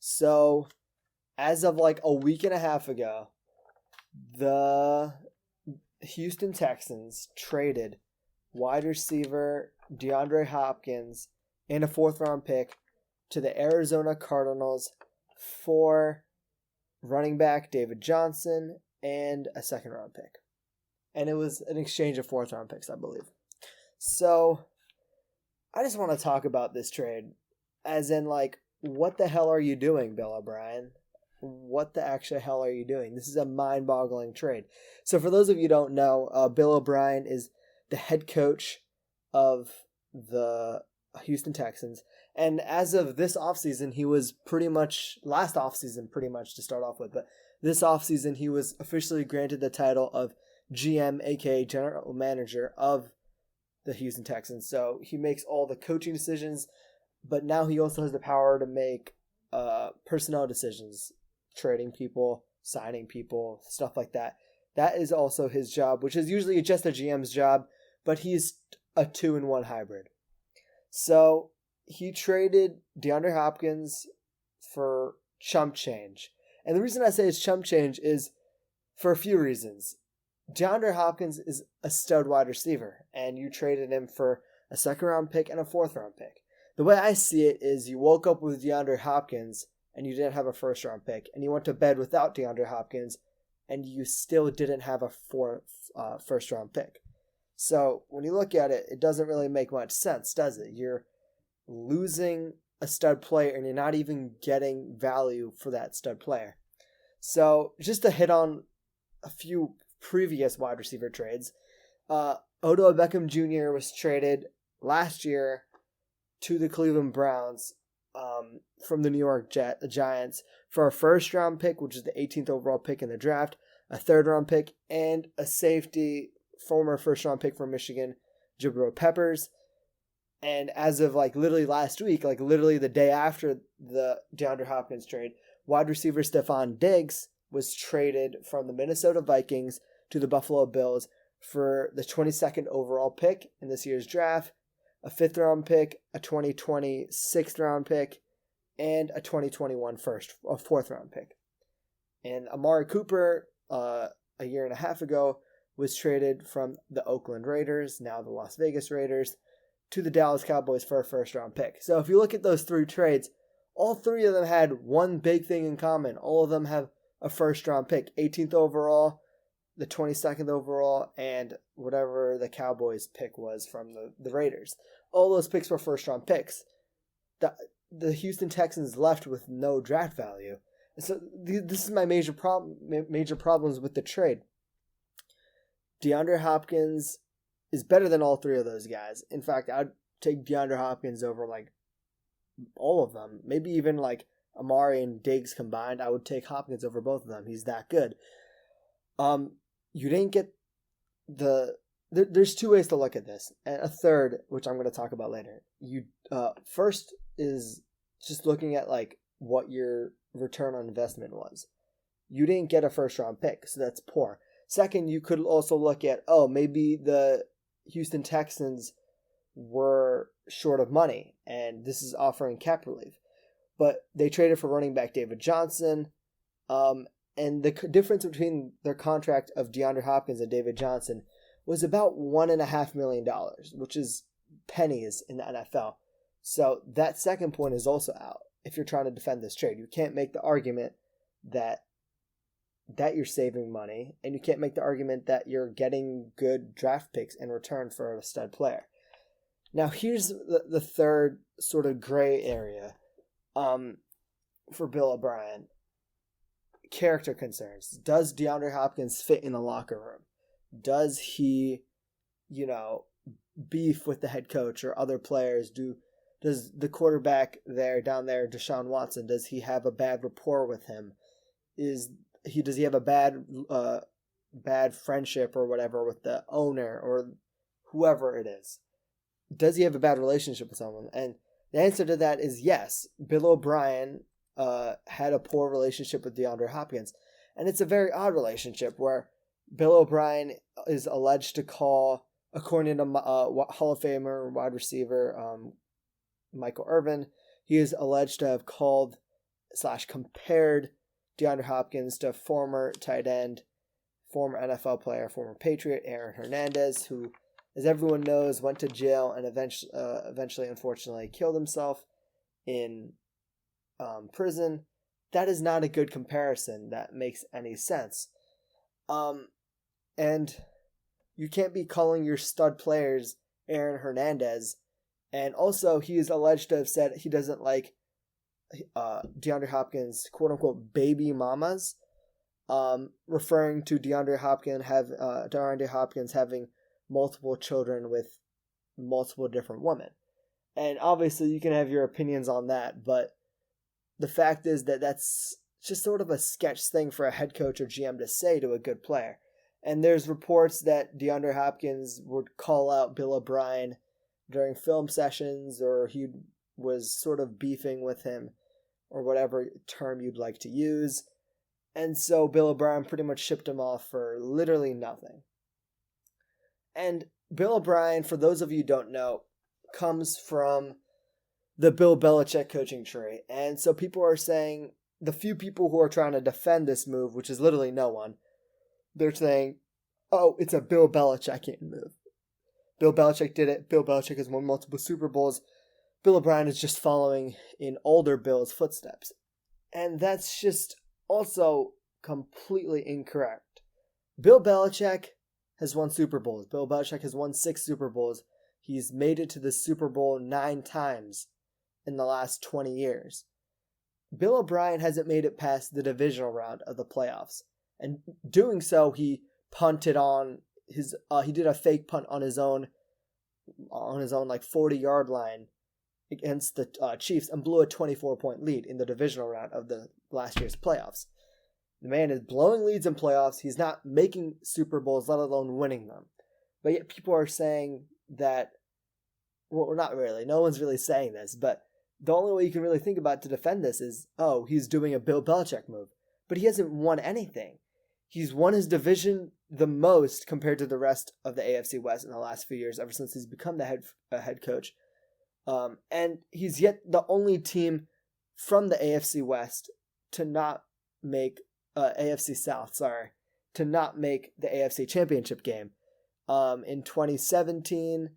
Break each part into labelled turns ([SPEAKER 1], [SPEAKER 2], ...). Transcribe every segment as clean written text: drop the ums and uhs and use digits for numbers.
[SPEAKER 1] So, as of like a week and a half ago, the Houston Texans traded wide receiver DeAndre Hopkins and a fourth-round pick to the Arizona Cardinals for running back David Johnson and a second-round pick. And it was an exchange of fourth-round picks, I believe. So, I just want to talk about this trade, as in, like, what the hell are you doing, Bill O'Brien? What the actual hell are you doing? This is a mind-boggling trade. So for those of you who don't know, Bill O'Brien is the head coach of the Houston Texans. And as of this offseason, he was last offseason pretty much to start off with, but this offseason he was officially granted the title of GM, aka General Manager of the Houston Texans. So he makes all the coaching decisions, but now he also has the power to make personnel decisions, trading people, signing people, stuff like that. That is also his job, which is usually just a GM's job, but he's a 2-in-1 hybrid. So he traded DeAndre Hopkins for chump change. And the reason I say it's chump change is for a few reasons. DeAndre Hopkins is a stud wide receiver, and you traded him for a second-round pick and a fourth-round pick. The way I see it is you woke up with DeAndre Hopkins and you didn't have a first-round pick, and you went to bed without DeAndre Hopkins, and you still didn't have a first-round pick. So when you look at it, it doesn't really make much sense, does it? You're losing a stud player, and you're not even getting value for that stud player. So just to hit on a few previous wide receiver trades, Odell Beckham Jr. was traded last year to the Cleveland Browns from the New York Giants for a first-round pick, which is the 18th overall pick in the draft, a third-round pick, and a safety, former first-round pick from Michigan, Jabril Peppers. And as of literally last week, literally the day after the DeAndre Hopkins trade, wide receiver Stephon Diggs was traded from the Minnesota Vikings to the Buffalo Bills for the 22nd overall pick in this year's draft, a 5th-round pick, a 2020 6th-round pick, and a 2021 4th-round pick. And Amari Cooper, a year and a half ago, was traded from the Oakland Raiders, now the Las Vegas Raiders, to the Dallas Cowboys for a first-round pick. So if you look at those three trades, all three of them had one big thing in common. All of them have a first-round pick, 18th overall, the 22nd overall, and whatever the Cowboys pick was from the Raiders. All those picks were first-round picks. The Houston Texans left with no draft value. So this is my major problems with the trade. DeAndre Hopkins is better than all three of those guys. In fact, I'd take DeAndre Hopkins over all of them. Maybe even Amari and Diggs combined. I would take Hopkins over both of them. He's that good. You didn't get there's two ways to look at this, and a third, which I'm going to talk about later. You first is just looking at what your return on investment was. You didn't get a first round pick, so that's poor. Second, you could also look at, maybe the Houston Texans were short of money, and this is offering cap relief. But they traded for running back David Johnson, and the difference between their contract of DeAndre Hopkins and David Johnson was about $1.5 million, which is pennies in the NFL. So that second point is also out if you're trying to defend this trade. You can't make the argument that you're saving money, and you can't make the argument that you're getting good draft picks in return for a stud player. Now, here's the third sort of gray area for Bill O'Brien. Character concerns. Does DeAndre Hopkins fit in the locker room? Does he, beef with the head coach or other players? Does the quarterback down there, Deshaun Watson, does he have a bad rapport with him? Does he have a bad friendship or whatever with the owner or whoever it is? Does he have a bad relationship with someone? And the answer to that is yes. Bill O'Brien had a poor relationship with DeAndre Hopkins. And it's a very odd relationship where Bill O'Brien is alleged to call, according to Hall of Famer wide receiver Michael Irvin, he is alleged to have called / compared DeAndre Hopkins to former tight end, former NFL player, former Patriot Aaron Hernandez, who, as everyone knows, went to jail and eventually, unfortunately, killed himself in prison. That is not a good comparison that makes any sense. And you can't be calling your stud players Aaron Hernandez. And also, he is alleged to have said he doesn't like DeAndre Hopkins' quote-unquote baby mamas, referring to DeAndre Hopkins having multiple children with multiple different women. And obviously, you can have your opinions on that, but the fact is that that's just sort of a sketch thing for a head coach or GM to say to a good player. And there's reports that DeAndre Hopkins would call out Bill O'Brien during film sessions, or he was sort of beefing with him, or whatever term you'd like to use. And so Bill O'Brien pretty much shipped him off for literally nothing. And Bill O'Brien, for those of you who don't know, comes from the Bill Belichick coaching tree. And so people are saying, the few people who are trying to defend this move, which is literally no one, they're saying, oh, it's a Bill Belichickian move. Bill Belichick did it. Bill Belichick has won multiple Super Bowls. Bill O'Brien is just following in older Bill's footsteps. And that's just also completely incorrect. Bill Belichick has won Super Bowls. Bill Belichick has won 6 Super Bowls. He's made it to the Super Bowl 9 times in the last 20 years. Bill O'Brien hasn't made it past the divisional round of the playoffs. And doing so, he punted on his, he did a fake punt on his own like 40-yard line against the Chiefs and blew a 24-point lead in the divisional round of the last year's playoffs. The man is blowing leads in playoffs. He's not making Super Bowls, let alone winning them. But yet people are saying that, well, not really. No one's really saying this, but the only way you can really think about to defend this is, oh, he's doing a Bill Belichick move. But he hasn't won anything. He's won his division the most compared to the rest of the AFC West in the last few years, ever since he's become the head coach. And he's yet the only team from the AFC West to not make AFC South, to not make the AFC Championship game. In 2017,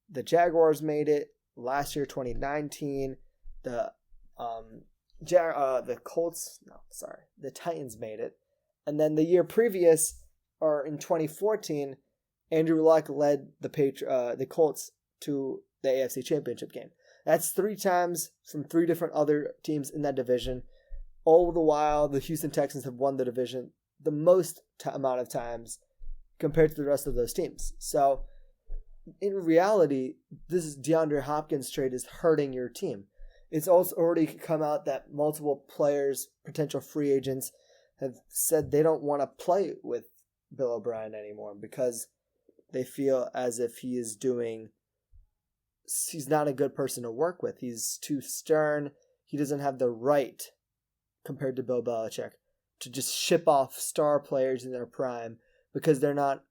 [SPEAKER 1] the Jaguars made it. Last year, 2019, the Titans made it. And then the year previous, or in 2014, Andrew Luck led the Colts to the AFC Championship game. That's 3 times from 3 different other teams in that division. All the while, the Houston Texans have won the division the most amount of times compared to the rest of those teams. So, in reality, this DeAndre Hopkins trade is hurting your team. It's also already come out that multiple players, potential free agents, have said they don't want to play with Bill O'Brien anymore because they feel as if he's not a good person to work with. He's too stern. He doesn't have the right, compared to Bill Belichick, to just ship off star players in their prime because they're not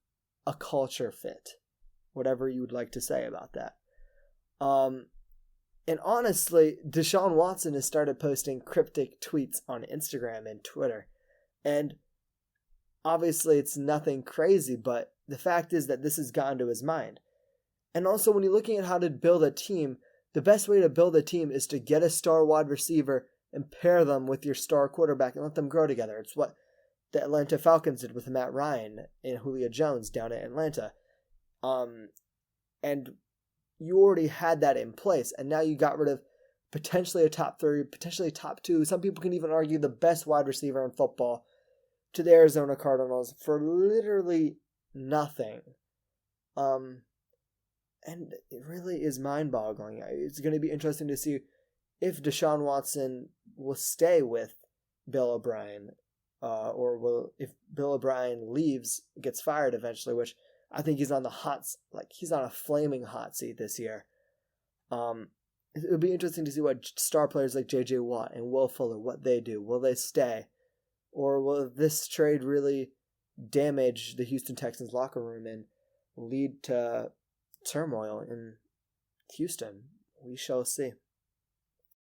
[SPEAKER 1] a culture fit. Whatever you would like to say about that. And honestly, Deshaun Watson has started posting cryptic tweets on Instagram and Twitter. And obviously it's nothing crazy, but the fact is that this has gotten to his mind. And also when you're looking at how to build a team, the best way to build a team is to get a star wide receiver and pair them with your star quarterback and let them grow together. It's what the Atlanta Falcons did with Matt Ryan and Julio Jones down at Atlanta. And you already had that in place, and now you got rid of potentially a top 3, potentially top 2. Some people can even argue the best wide receiver in football to the Arizona Cardinals for literally nothing. And it really is mind-boggling. It's going to be interesting to see if Deshaun Watson will stay with Bill O'Brien, if Bill O'Brien gets fired eventually, which I think he's on he's on a flaming hot seat this year. It'll be interesting to see what star players like J.J. Watt and Will Fuller, what they do. Will they stay? Or will this trade really damage the Houston Texans locker room and lead to turmoil in Houston? We shall see.